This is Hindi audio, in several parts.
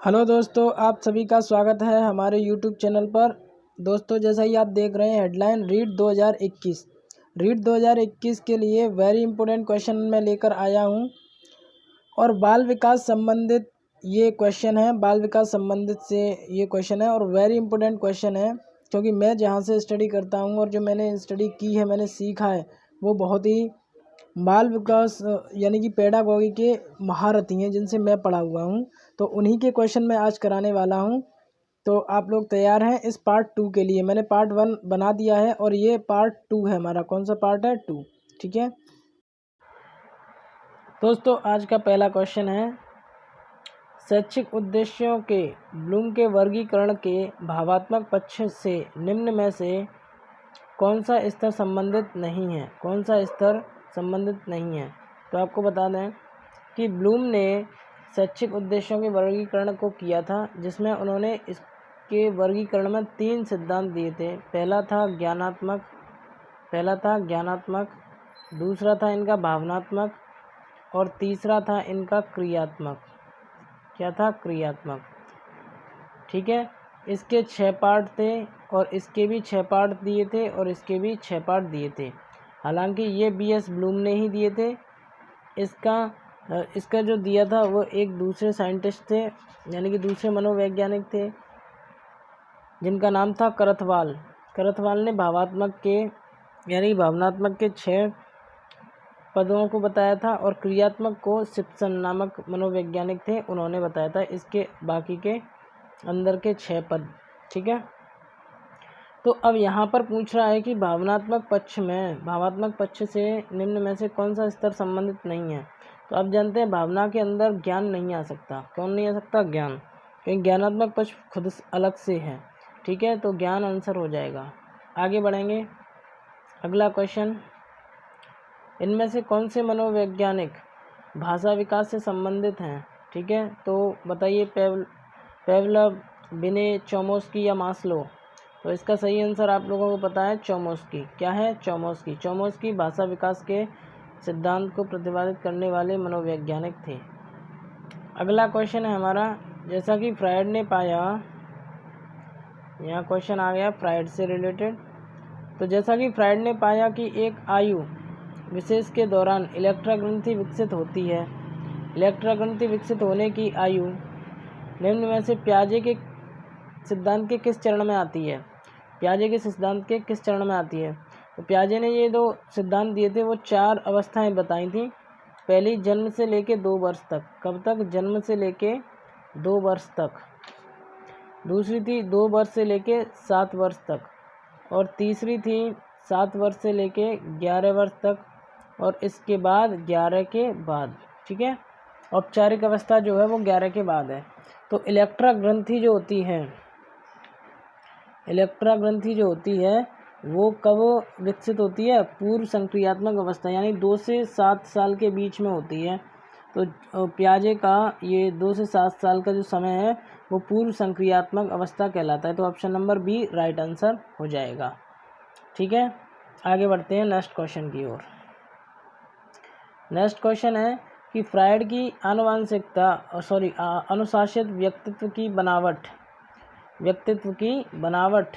हेलो दोस्तों, आप सभी का स्वागत है हमारे यूट्यूब चैनल पर। दोस्तों, जैसा ही आप देख रहे हैं हेडलाइन रीट 2021 के लिए वेरी इंपॉर्टेंट क्वेश्चन मैं लेकर आया हूं और बाल विकास संबंधित ये क्वेश्चन है। बाल विकास संबंधित से ये क्वेश्चन है और वेरी इंपॉर्टेंट क्वेश्चन है, क्योंकि मैं जहां से स्टडी करता हूं और जो मैंने स्टडी की है, मैंने सीखा है, वो बहुत ही बाल विकास यानी कि पेडागोगी के महारथी हैं जिनसे मैं पढ़ा हुआ हूँ। तो उन्हीं के क्वेश्चन मैं आज कराने वाला हूँ। तो आप लोग तैयार हैं इस पार्ट 2 के लिए? मैंने पार्ट 1 बना दिया है और ये पार्ट 2 है हमारा। कौन सा पार्ट है? 2। ठीक है दोस्तों, आज का पहला क्वेश्चन है, शैक्षिक उद्देश्यों के ब्लूम के वर्गीकरण के भावात्मक पक्ष से निम्न में से कौन सा स्तर संबंधित नहीं है? कौन सा स्तर संबंधित नहीं है? तो आपको बता दें कि ब्लूम ने शैक्षिक उद्देश्यों के वर्गीकरण को किया था, जिसमें उन्होंने इसके वर्गीकरण में 3 सिद्धांत दिए थे। पहला था ज्ञानात्मक, दूसरा था इनका भावनात्मक और तीसरा था इनका क्रियात्मक। क्या था? क्रियात्मक। ठीक है, इसके 6 पार्ट थे और इसके भी 6 पार्ट दिए थे और इसके भी 6 पार्ट दिए थे। हालांकि ये बीएस ब्लूम ने ही दिए थे। इसका जो दिया था वो एक दूसरे साइंटिस्ट थे, यानी कि दूसरे मनोवैज्ञानिक थे, जिनका नाम था करथवाल ने भावनात्मक के 6 पदों को बताया था और क्रियात्मक को सिप्सन नामक मनोवैज्ञानिक थे, उन्होंने बताया था इसके बाकी के अंदर के 6 पद। ठीक है, तो अब यहाँ पर पूछ रहा है कि भावनात्मक पक्ष से निम्न में से कौन सा स्तर संबंधित नहीं है। तो आप जानते हैं भावना के अंदर ज्ञान नहीं आ सकता। कौन नहीं आ सकता? ज्ञान, क्योंकि ज्ञानात्मक पक्ष खुद अलग से है। ठीक है, तो ज्ञान आंसर हो जाएगा। आगे बढ़ेंगे, अगला क्वेश्चन, इनमें से कौन से मनोवैज्ञानिक भाषा विकास से संबंधित हैं? ठीक है, तो बताइए, पेवलव, बिने, चोमस्की या मास्लो? तो इसका सही आंसर आप लोगों को पता है, चोमस्की। क्या है? चोमस्की भाषा विकास के सिद्धांत को प्रतिपादित करने वाले मनोवैज्ञानिक थे। अगला क्वेश्चन है हमारा, जैसा कि फ्रायड ने पाया, यहाँ क्वेश्चन आ गया फ्रायड से रिलेटेड। तो जैसा कि फ्रायड ने पाया कि एक आयु विशेष के दौरान इलेक्ट्रा ग्रंथि विकसित होती है। इलेक्ट्रा ग्रंथि विकसित होने की आयु निम्न में से पियाजे के सिद्धांत के किस चरण में आती है? पियाजे के सिद्धांत के किस चरण में आती है? तो पियाजे ने ये 2 सिद्धांत दिए थे, वो 4 अवस्थाएं बताई थी। पहली, जन्म से लेके 2 वर्ष तक। कब तक? जन्म से लेके 2 वर्ष तक। दूसरी थी 2 वर्ष से लेके 7 वर्ष तक और तीसरी थी 7 वर्ष से लेके 11 वर्ष तक और इसके बाद 11 के बाद। ठीक है, औपचारिक अवस्था जो है वो 11 के बाद है। तो इलेक्ट्रा ग्रंथि जो होती है वो कब विकसित होती है? पूर्व संक्रियात्मक अवस्था, यानी 2 से 7 साल के बीच में होती है। तो पियाजे का ये 2 से 7 साल का जो समय है वो पूर्व संक्रियात्मक अवस्था कहलाता है। तो option number B right answer हो जाएगा। ठीक है, आगे बढ़ते हैं नेक्स्ट क्वेश्चन की ओर। नेक्स्ट क्वेश्चन है कि फ्रायड की अनुशासित व्यक्तित्व की बनावट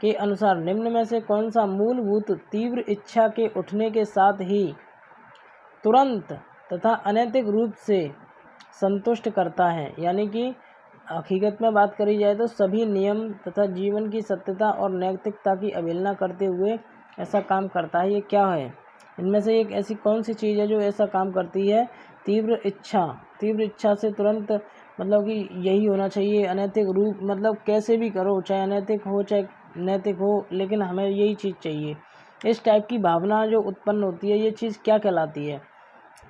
के अनुसार निम्न में से कौन सा मूलभूत तीव्र इच्छा के उठने के साथ ही तुरंत तथा अनैतिक रूप से संतुष्ट करता है? यानी कि हकीकत में बात करी जाए तो सभी नियम तथा जीवन की सत्यता और नैतिकता की अवहेलना करते हुए ऐसा काम करता है। ये क्या है? इनमें से एक ऐसी कौन सी चीज़ है जो ऐसा काम करती है? तीव्र इच्छा से तुरंत, मतलब कि यही होना चाहिए। अनैतिक रूप, मतलब कैसे भी करो, चाहे अनैतिक हो चाहे नैतिक हो, लेकिन हमें यही चीज़ चाहिए। इस टाइप की भावना जो उत्पन्न होती है, ये चीज़ क्या कहलाती है?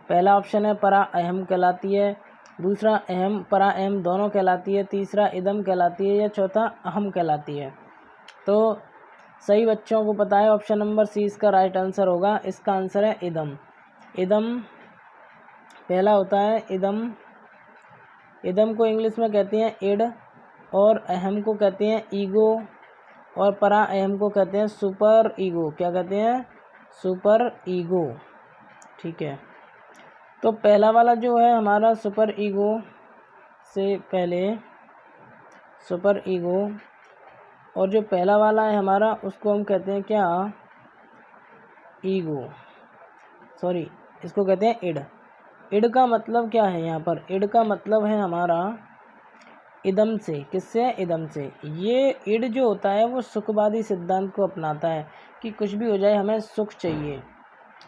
पहला ऑप्शन है परा अहम कहलाती है, दूसरा अहम परा अहम दोनों कहलाती है, तीसरा इदम कहलाती है या चौथा अहम कहलाती है। तो सही बच्चों को पता है, ऑप्शन नंबर सी इसका राइट आंसर होगा। इसका आंसर है इदम पहला होता है इदम को इंग्लिश में कहते हैं इड, और अहम को कहते हैं ईगो, और परा अहम को कहते हैं सुपर ईगो। क्या कहते हैं? Super ego. ठीक है, तो पहला वाला जो है हमारा सुपर ईगो सबसे पहले सुपर ईगो, और जो पहला वाला है हमारा उसको हम कहते हैं क्या, ईगो, सॉरी इसको कहते हैं इड। इड का मतलब क्या है यहाँ पर, इड का मतलब है हमारा इदम से, किससे, इदम से। ये इड जो होता है वो सुखवादी सिद्धांत को अपनाता है कि कुछ भी हो जाए हमें सुख चाहिए।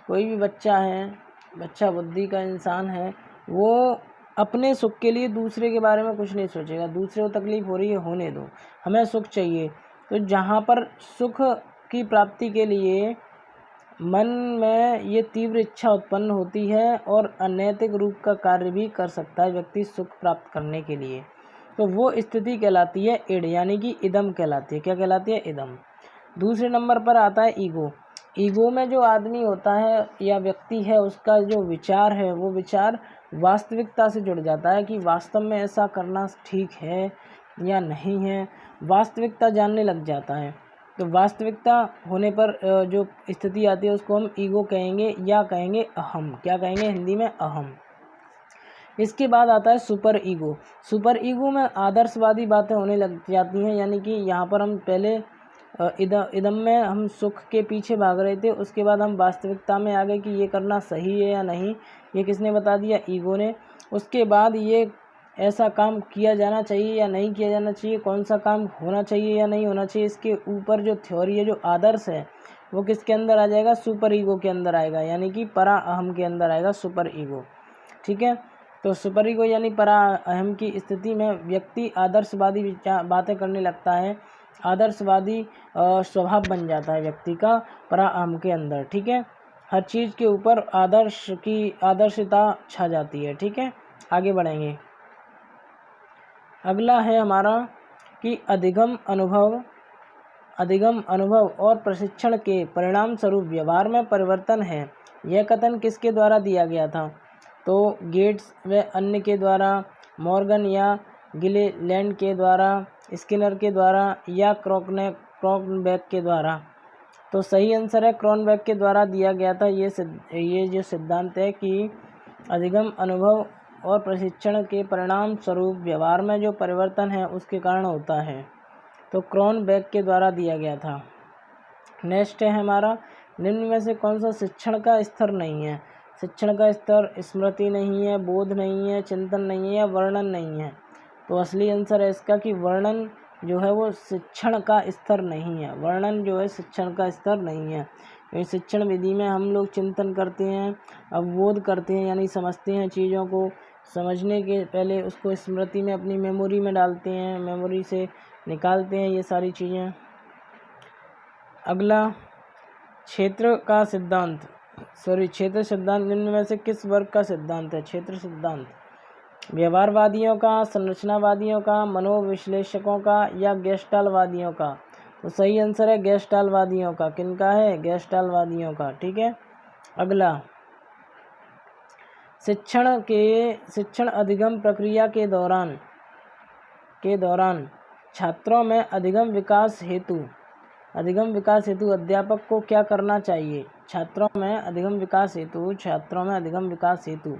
कोई भी बच्चा है, बच्चा बुद्धि का इंसान है, वो अपने सुख के लिए दूसरे के बारे में कुछ नहीं सोचेगा, दूसरे को तकलीफ़ हो रही है होने दो, हमें सुख चाहिए। तो जहाँ पर सुख की प्राप्ति के लिए मन में ये तीव्र इच्छा उत्पन्न होती है और अनैतिक रूप का कार्य भी कर सकता है व्यक्ति सुख प्राप्त करने के लिए, तो वो स्थिति कहलाती है इड, यानी कि इदम कहलाती है। क्या कहलाती है, इदम। दूसरे नंबर पर आता है ईगो। ईगो में जो आदमी होता है या व्यक्ति है, उसका जो विचार है वो विचार वास्तविकता से जुड़ जाता है कि वास्तव में ऐसा करना ठीक है या नहीं है, वास्तविकता जानने लग जाता है। तो वास्तविकता होने पर जो स्थिति आती है उसको हम ईगो कहेंगे या कहेंगे अहम। क्या कहेंगे हिंदी में, अहम। इसके बाद आता है सुपर ईगो। सुपर ईगो में आदर्शवादी बातें होने लग जाती हैं, यानी कि यहाँ पर हम पहले इदम में हम सुख के पीछे भाग रहे थे, उसके बाद हम वास्तविकता में आ गए कि ये करना सही है या नहीं, ये किसने बता दिया, ईगो ने। उसके बाद ये ऐसा काम किया जाना चाहिए या नहीं किया जाना चाहिए, कौन सा काम होना चाहिए या नहीं होना चाहिए, इसके ऊपर जो थ्योरी है, जो आदर्श है, वो किसके अंदर आ जाएगा, सुपर ईगो के अंदर आएगा, यानी कि परा अहम के अंदर आएगा सुपर ईगो। ठीक है, तो सुपर ईगो यानी परा अहम की स्थिति में व्यक्ति आदर्शवादी बातें करने लगता है, आदर्शवादी स्वभाव बन जाता है व्यक्ति का परा अहम के अंदर। ठीक है, हर चीज़ के ऊपर आदर्शता छा जाती है। ठीक है, आगे बढ़ेंगे। अगला है हमारा कि अधिगम अनुभव और प्रशिक्षण के परिणाम स्वरूप व्यवहार में परिवर्तन है। यह कथन किसके द्वारा दिया गया था, तो गेट्स व अन्य के द्वारा, मॉर्गन या गिलेलैंड के द्वारा, स्किनर के द्वारा या क्रॉनबेक के द्वारा। तो सही आंसर है क्रॉनबेक के द्वारा दिया गया था। ये जो सिद्धांत है कि अधिगम अनुभव और प्रशिक्षण के परिणाम स्वरूप व्यवहार में जो परिवर्तन है उसके कारण होता है, तो क्रॉनबेक के द्वारा दिया गया था। नेक्स्ट है हमारा, निम्न में से कौन सा शिक्षण का स्तर नहीं है। शिक्षण का स्तर स्मृति नहीं है, बोध नहीं है, चिंतन नहीं है या वर्णन नहीं है। तो असली आंसर है इसका कि वर्णन जो है वो शिक्षण का स्तर नहीं है, वर्णन जो है शिक्षण का स्तर नहीं है। इस शिक्षण विधि में हम लोग चिंतन करते हैं, अवबोध करते हैं, यानी समझते हैं, चीज़ों को समझने के पहले उसको स्मृति में अपनी मेमोरी में डालते हैं, मेमोरी से निकालते हैं ये सारी चीज़ें। अगला, क्षेत्र सिद्धांत निम्न में से किस वर्ग का सिद्धांत है। क्षेत्र सिद्धांत व्यवहारवादियों का, संरचनावादियों का, मनोविश्लेषकों का या गेस्टाल्टवादियों का। तो सही आंसर है गेस्टाल्टवादियों का। किनका है, गेस्टाल्टवादियों का। ठीक है, अगला, शिक्षण अधिगम प्रक्रिया के दौरान छात्रों में अधिगम विकास हेतु अध्यापक को क्या करना चाहिए। छात्रों में अधिगम विकास हेतु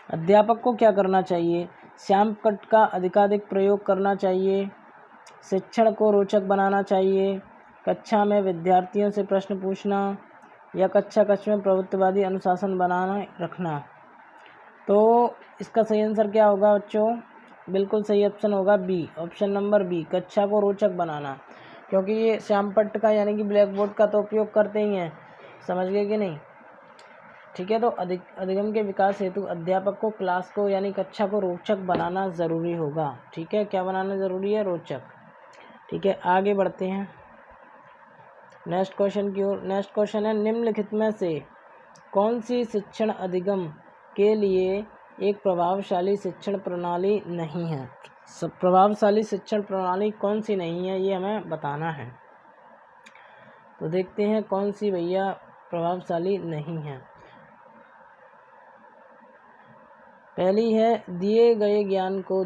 अध्यापक को क्या करना चाहिए। श्यामकट का अधिकाधिक प्रयोग करना चाहिए, शिक्षण को रोचक बनाना चाहिए, कक्षा में विद्यार्थियों से प्रश्न पूछना या कक्षा कक्ष में प्रभुत्ववादी अनुशासन बनाना रखना। तो इसका सही आंसर क्या होगा बच्चों, बिल्कुल सही ऑप्शन होगा बी, ऑप्शन नंबर बी, कक्षा को रोचक बनाना। क्योंकि ये श्यामपट्ट का यानी कि ब्लैक बोर्ड का तो उपयोग करते ही हैं, समझ गए कि नहीं। ठीक है, तो अधिगम के विकास हेतु अध्यापक को क्लास को यानी कक्षा को रोचक बनाना ज़रूरी होगा। ठीक है, क्या बनाना ज़रूरी है, रोचक। ठीक है, आगे बढ़ते हैं नेक्स्ट क्वेश्चन की ओर। नेक्स्ट क्वेश्चन है, निम्नलिखित में से कौन सी शिक्षण अधिगम के लिए एक प्रभावशाली शिक्षण प्रणाली नहीं है। प्रभावशाली शिक्षण प्रणाली कौन सी नहीं है, ये हमें बताना है। तो देखते हैं कौन सी भैया प्रभावशाली नहीं है। पहली है दिए गए ज्ञान को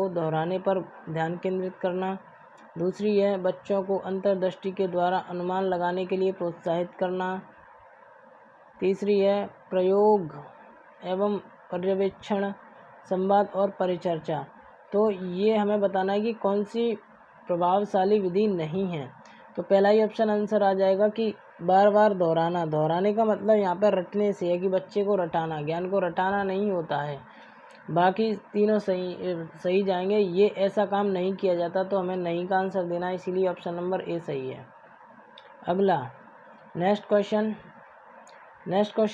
दोहराने पर ध्यान केंद्रित करना। दूसरी है बच्चों को अंतर्दृष्टि के द्वारा अनुमान लगाने के लिए प्रोत्साहित करना। तीसरी है प्रयोग एवं पर्यवेक्षण संवाद और परिचर्चा। तो ये हमें बताना है कि कौन सी प्रभावशाली विधि नहीं है। तो पहला ही ऑप्शन आंसर आ जाएगा कि बार बार दोहराना। दोहराने का मतलब यहाँ पर रटने से है कि बच्चे को रटाना, ज्ञान को रटाना नहीं होता है। बाकी तीनों सही जाएंगे। ये ऐसा काम नहीं किया जाता, तो हमें नहीं का आंसर देना है, इसीलिए ऑप्शन नंबर ए सही है। अगला नेक्स्ट क्वेश्चन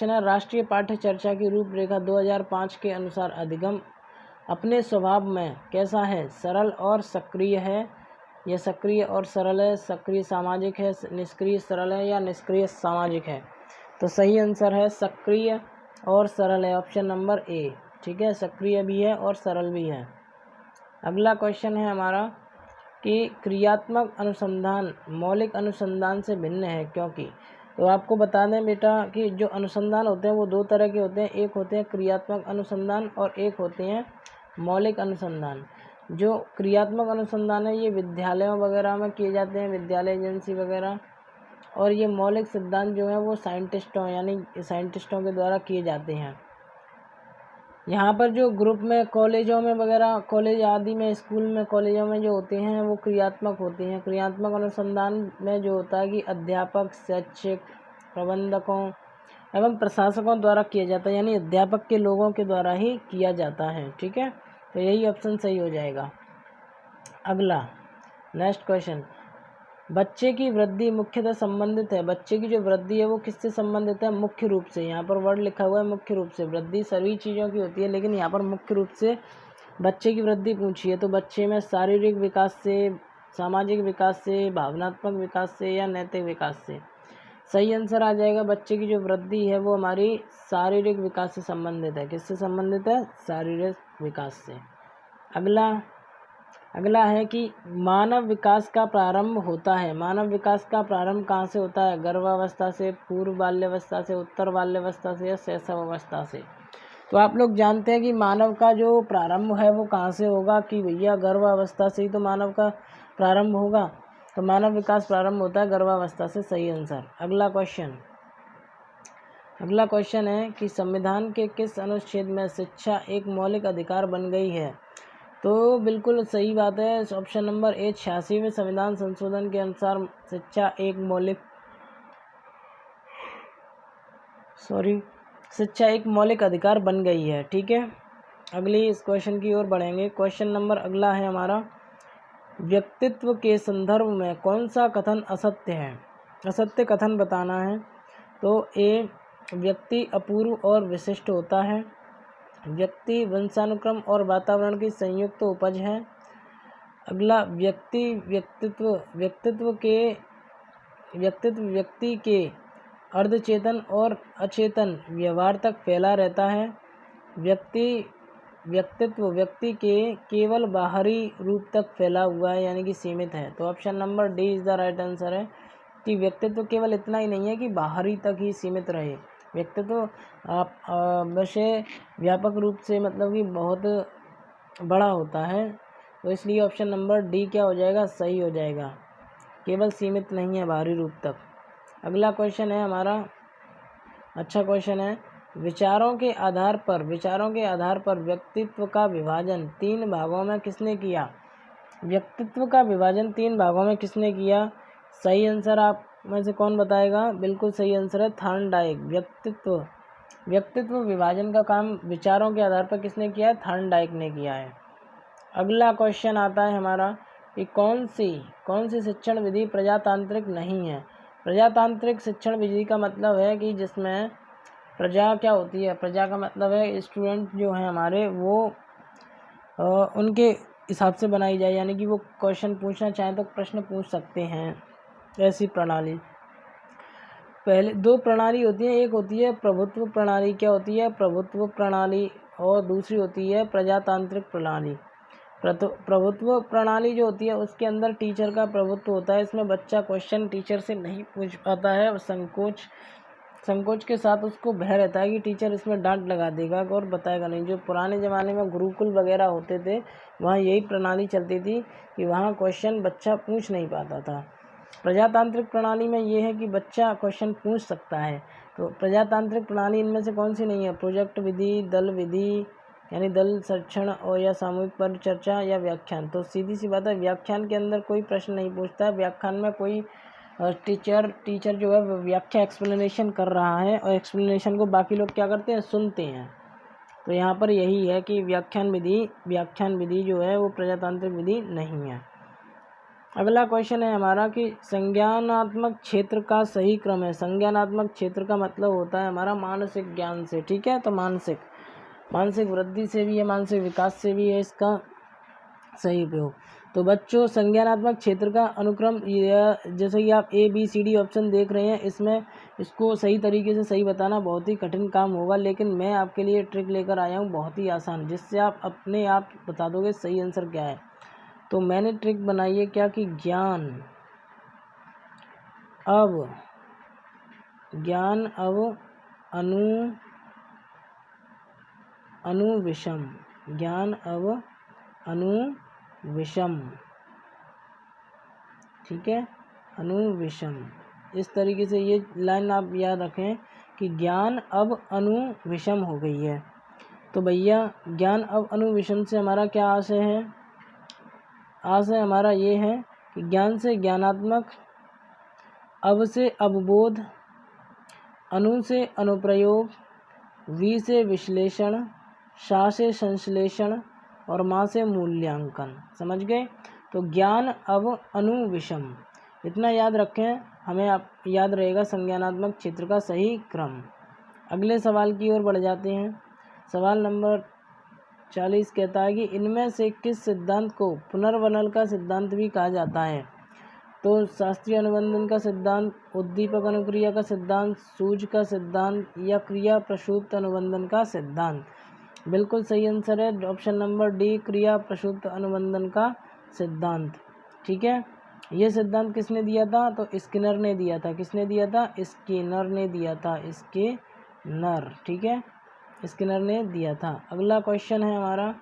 है, राष्ट्रीय पाठ्य चर्चा की रूपरेखा 2005 के अनुसार अधिगम अपने स्वभाव में कैसा है? सरल और सक्रिय है, यह सक्रिय और सरल है, सक्रिय सामाजिक है, निष्क्रिय सरल है, या निष्क्रिय सामाजिक है? तो सही आंसर है सक्रिय और सरल है, ऑप्शन नंबर ए। ठीक है, सक्रिय भी है और सरल भी है। अगला क्वेश्चन है हमारा कि क्रियात्मक अनुसंधान मौलिक अनुसंधान से भिन्न है क्योंकि। तो आपको बता दें बेटा कि जो अनुसंधान होते हैं वो दो तरह के होते हैं, एक होते हैं क्रियात्मक अनुसंधान और एक होते हैं मौलिक अनुसंधान। जो क्रियात्मक अनुसंधान है ये विद्यालयों वगैरह में किए जाते हैं, विद्यालय एजेंसी वगैरह, और ये मौलिक सिद्धांत जो है वो साइंटिस्टों यानी साइंटिस्टों के द्वारा किए जाते हैं। यहाँ पर जो ग्रुप में कॉलेजों में वगैरह, कॉलेज आदि में, स्कूल में, कॉलेजों में जो होते हैं वो क्रियात्मक होते हैं। क्रियात्मक अनुसंधान में जो होता है कि अध्यापक, शैक्षिक प्रबंधकों एवं प्रशासकों द्वारा किया जाता है, यानी अध्यापक के लोगों के द्वारा ही किया जाता है। ठीक है, तो यही ऑप्शन सही हो जाएगा। अगला नेक्स्ट क्वेश्चन, बच्चे की वृद्धि मुख्यतः संबंधित है। बच्चे की जो वृद्धि है वो किससे संबंधित है? मुख्य रूप से। यहाँ पर वर्ड लिखा हुआ है मुख्य रूप से। वृद्धि सभी चीज़ों की होती है, लेकिन यहाँ पर मुख्य रूप से बच्चे की वृद्धि पूछी है। तो बच्चे में शारीरिक विकास से, सामाजिक विकास से, भावनात्मक विकास से, या नैतिक विकास से? सही आंसर आ जाएगा, बच्चे की जो वृद्धि है वो हमारी शारीरिक विकास से संबंधित है। किससे संबंधित है? शारीरिक विकास से। अगला है कि मानव विकास का प्रारंभ होता है। मानव विकास का प्रारंभ कहाँ से होता है? गर्भावस्था से, पूर्व बाल्यावस्था से, उत्तर बाल्यावस्था से, या शैशव अवस्था से? तो आप लोग जानते हैं कि मानव का जो प्रारंभ है वो कहाँ से होगा कि भैया गर्भावस्था से ही तो मानव का प्रारंभ होगा। तो मानव विकास प्रारंभ होता है गर्भावस्था से, सही आंसर। अगला क्वेश्चन है कि संविधान के किस अनुच्छेद में शिक्षा एक मौलिक अधिकार बन गई है? तो बिल्कुल सही बात है, ऑप्शन नंबर ए 86वें संविधान संशोधन के अनुसार शिक्षा एक मौलिक अधिकार बन गई है। ठीक है, अगली इस क्वेश्चन की ओर बढ़ेंगे। क्वेश्चन नंबर अगला है हमारा, व्यक्तित्व के संदर्भ में कौन सा कथन असत्य है? असत्य कथन बताना है। तो ए, व्यक्ति अपूर्व और विशिष्ट होता है। व्यक्ति वंशानुक्रम और वातावरण की संयुक्त उपज है। अगला, व्यक्तित्व व्यक्ति के अर्धचेतन और अचेतन व्यवहार तक फैला रहता है। व्यक्तित्व व्यक्ति के केवल बाहरी रूप तक फैला हुआ है, यानी कि सीमित है। तो option number D is the right answer है कि व्यक्तित्व केवल इतना ही नहीं है कि बाहरी तक ही सीमित रहे। व्यक्तित्व आप वैसे व्यापक रूप से मतलब कि बहुत बड़ा होता है, तो इसलिए ऑप्शन नंबर डी क्या हो जाएगा? सही हो जाएगा, केवल सीमित नहीं है बाहरी रूप तक। अगला क्वेश्चन है हमारा, अच्छा क्वेश्चन है, विचारों के आधार पर व्यक्तित्व का विभाजन 3 भागों में किसने किया? व्यक्तित्व का विभाजन 3 भागों में किसने किया? सही आंसर आप में से कौन बताएगा? बिल्कुल सही आंसर है थॉर्नडाइक। व्यक्तित्व विभाजन का काम विचारों के आधार पर किसने किया है? थॉर्नडाइक ने किया है। अगला क्वेश्चन आता है हमारा कि कौन सी शिक्षण विधि प्रजातांत्रिक नहीं है? प्रजातांत्रिक शिक्षण विधि का मतलब है कि जिसमें प्रजा क्या होती है? प्रजा का मतलब है स्टूडेंट जो हैं हमारे वो उनके हिसाब से बनाई जाए, यानी कि वो क्वेश्चन पूछना चाहें तो प्रश्न पूछ सकते हैं, ऐसी प्रणाली। पहले 2 प्रणाली होती है, एक होती है प्रभुत्व प्रणाली। क्या होती है? प्रभुत्व प्रणाली। और दूसरी होती है प्रजातांत्रिक प्रणाली। प्रभुत्व प्रणाली जो होती है उसके अंदर टीचर का प्रभुत्व होता है। इसमें बच्चा क्वेश्चन टीचर से नहीं पूछ पाता है, संकोच के साथ उसको भय रहता है कि टीचर इसमें डांट लगा देगा और बताएगा नहीं। जो पुराने ज़माने में गुरुकुल वगैरह होते थे वहाँ यही प्रणाली चलती थी कि वहाँ क्वेश्चन बच्चा पूछ नहीं पाता था। प्रजातांत्रिक प्रणाली में ये है कि बच्चा क्वेश्चन पूछ सकता है। तो प्रजातांत्रिक प्रणाली इनमें से कौन सी नहीं है? प्रोजेक्ट विधि, दल विधि, यानी दल संरक्षण और या सामूहिक परिचर्चा या व्याख्यान। तो सीधी सी बात है, व्याख्यान के अंदर कोई प्रश्न नहीं पूछता है। व्याख्यान में कोई टीचर जो है वो व्याख्या एक्सप्लेनेशन कर रहा है और एक्सप्लेनेशन को बाकी लोग क्या करते हैं, सुनते हैं। तो यहाँ पर यही है कि व्याख्यान विधि जो है वो प्रजातांत्रिक विधि नहीं है। अगला क्वेश्चन है हमारा कि संज्ञानात्मक क्षेत्र का सही क्रम है। संज्ञानात्मक क्षेत्र का मतलब होता है हमारा मानसिक ज्ञान से, ठीक है। तो मानसिक वृद्धि से भी है, मानसिक विकास से भी है इसका सही उपयोग। तो बच्चों, संज्ञानात्मक क्षेत्र का अनुक्रम, जैसे कि आप ABCD ऑप्शन देख रहे हैं, इसमें इसको सही तरीके से सही बताना बहुत ही कठिन काम होगा, लेकिन मैं आपके लिए ट्रिक लेकर आया हूँ बहुत ही आसान, जिससे आप अपने आप बता दोगे सही आंसर क्या है। तो मैंने ट्रिक बनाई है क्या कि ज्ञान अब अनुविषम, ज्ञान अब अनुविषम, ठीक है, अनुविषम। इस तरीके से ये लाइन आप याद रखें कि ज्ञान अब अनुविषम हो गई है। तो भैया ज्ञान अब अनुविषम से हमारा क्या आशय है? आशय हमारा ये है कि ज्ञान से ज्ञानात्मक, अब से अवबोध, अनु से अनुप्रयोग, वी से विश्लेषण, शा से संश्लेषण और माँ से मूल्यांकन। समझ गए? तो ज्ञान अब अनुविषम, इतना याद रखें, हमें आप याद रहेगा संज्ञानात्मक क्षेत्र का सही क्रम। अगले सवाल की ओर बढ़ जाते हैं। सवाल नंबर 40 कहता है कि इनमें से किस सिद्धांत को पुनर्वनल का सिद्धांत भी कहा जाता है? तो शास्त्रीय अनुबंधन का सिद्धांत, उद्दीपक अनुक्रिया का सिद्धांत, सूझ का सिद्धांत या क्रिया प्रसूप्त अनुबंधन का सिद्धांत। बिल्कुल सही आंसर है ऑप्शन नंबर डी, क्रिया प्रसूप्त अनुबंधन का सिद्धांत, ठीक है। ये सिद्धांत किसने दिया था? तो स्किनर ने दिया था। किसने दिया था? स्किनर ने दिया था, स्किनर, ठीक है, स्किनर ने दिया था। अगला क्वेश्चन है हमारा,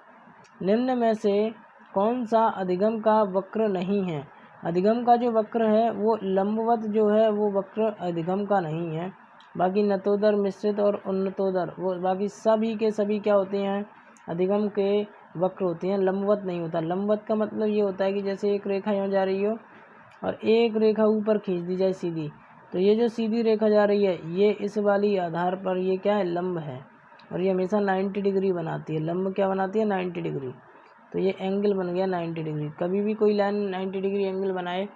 निम्न में से कौन सा अधिगम का वक्र नहीं है? अधिगम का जो वक्र है वो लंबवत जो है वो वक्र अधिगम का नहीं है। बाकी नतोदर, मिश्रित और उन्नतोदर वो बाकी सभी के सभी क्या होते हैं? अधिगम के वक्र होते हैं, लंबवत नहीं होता। लंबवत का मतलब ये होता है कि जैसे एक रेखा यहाँ जा रही हो और एक रेखा ऊपर खींच दी जाए सीधी, तो ये जो सीधी रेखा जा रही है ये इस वाली आधार पर ये क्या है? लंब है, और ये हमेशा 90 डिग्री बनाती है। लंब क्या बनाती है? 90 डिग्री। तो ये एंगल बन गया 90 डिग्री। कभी भी कोई लाइन 90 डिग्री एंगल बनाए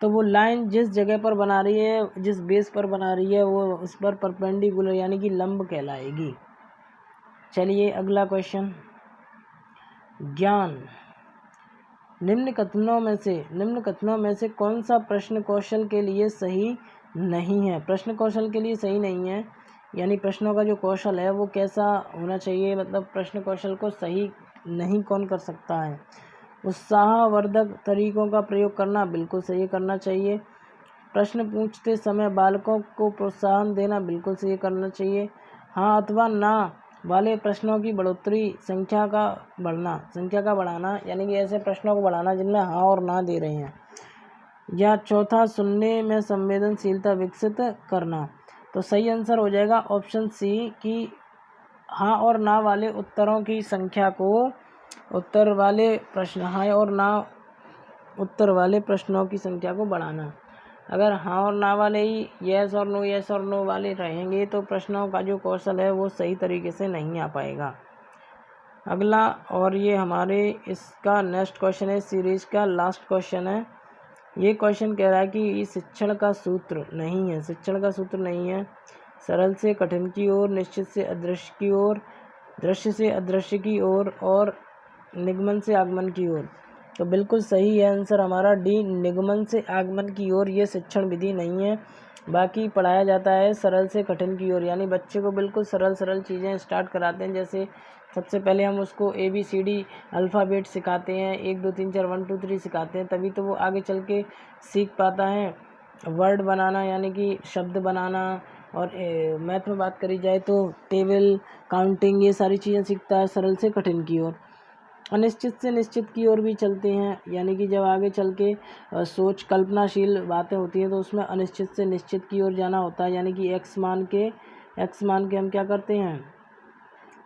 तो वो लाइन जिस जगह पर बना रही है, जिस बेस पर बना रही है, वो उस पर परपेंडिकुलर यानी कि लंब कहलाएगी। चलिए अगला क्वेश्चन, ज्ञान निम्न कथनों में से कौन सा प्रश्न कौशल के लिए सही नहीं है? प्रश्न कौशल के लिए सही नहीं है, यानी प्रश्नों का जो कौशल है वो कैसा होना चाहिए, मतलब प्रश्न कौशल को सही नहीं कौन कर सकता है? उत्साहवर्धक तरीकों का प्रयोग करना बिल्कुल सही करना चाहिए। प्रश्न पूछते समय बालकों को प्रोत्साहन देना बिल्कुल सही करना चाहिए। हाँ अथवा ना वाले प्रश्नों की बढ़ोतरी, संख्या का बढ़ाना, यानी कि ऐसे प्रश्नों को बढ़ाना जिनमें हाँ और ना दे रहे हैं। या चौथा, सुनने में संवेदनशीलता विकसित करना। तो सही आंसर हो जाएगा ऑप्शन सी कि हाँ और ना वाले उत्तरों की संख्या को, उत्तर वाले प्रश्न, हाँ और ना उत्तर वाले प्रश्नों की संख्या को बढ़ाना। अगर हाँ और ना वाले ही यस और नो वाले रहेंगे तो प्रश्नों का जो कौशल है वो सही तरीके से नहीं आ पाएगा। अगला, और ये हमारे इसका नेक्स्ट क्वेश्चन है, सीरीज का लास्ट क्वेश्चन है। ये क्वेश्चन कह रहा है कि शिक्षण का सूत्र नहीं है। शिक्षण का सूत्र नहीं है। सरल से कठिन की ओर, निश्चित से अदृश्य की ओर, दृश्य से अदृश्य की ओर और निगमन से आगमन की ओर। तो बिल्कुल सही है आंसर हमारा डी, निगमन से आगमन की ओर ये शिक्षण विधि नहीं है। बाकी पढ़ाया जाता है सरल से कठिन की ओर, यानी बच्चे को बिल्कुल सरल चीज़ें स्टार्ट कराते हैं। जैसे सबसे पहले हम उसको ABCD अल्फ़ाबेट सिखाते हैं, 1 2 3 4 1 2 3 सिखाते हैं, तभी तो वो आगे चल के सीख पाता है वर्ड बनाना, यानी कि शब्द बनाना। और मैथ में बात करी जाए तो टेबल, काउंटिंग, ये सारी चीज़ें सीखता है सरल से कठिन की ओर। अनिश्चित से निश्चित की ओर भी चलते हैं, यानी कि जब आगे चल के सोच कल्पनाशील बातें होती हैं तो उसमें अनिश्चित से निश्चित की ओर जाना होता है। यानी कि एक्स मान के हम क्या करते हैं,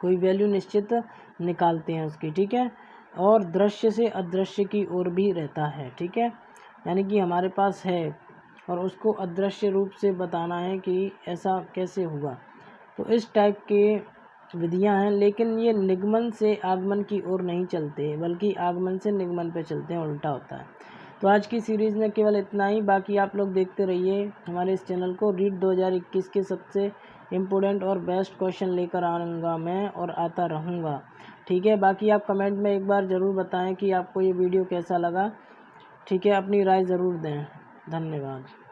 कोई वैल्यू निश्चित निकालते हैं उसकी, ठीक है। और दृश्य से अदृश्य की ओर भी रहता है, ठीक है। यानी कि हमारे पास है और उसको अदृश्य रूप से बताना है कि ऐसा कैसे हुआ। तो इस टाइप के विधियां हैं, लेकिन ये निगमन से आगमन की ओर नहीं चलते, बल्कि आगमन से निगमन पे चलते हैं, उल्टा होता है। तो आज की सीरीज़ में केवल इतना ही। बाकी आप लोग देखते रहिए हमारे इस चैनल को। रीड 2021 के सबसे इम्पोर्टेंट और बेस्ट क्वेश्चन लेकर आऊँगा मैं और आता रहूँगा, ठीक है। बाकी आप कमेंट में एक बार ज़रूर बताएं कि आपको ये वीडियो कैसा लगा, ठीक है। अपनी राय ज़रूर दें। धन्यवाद।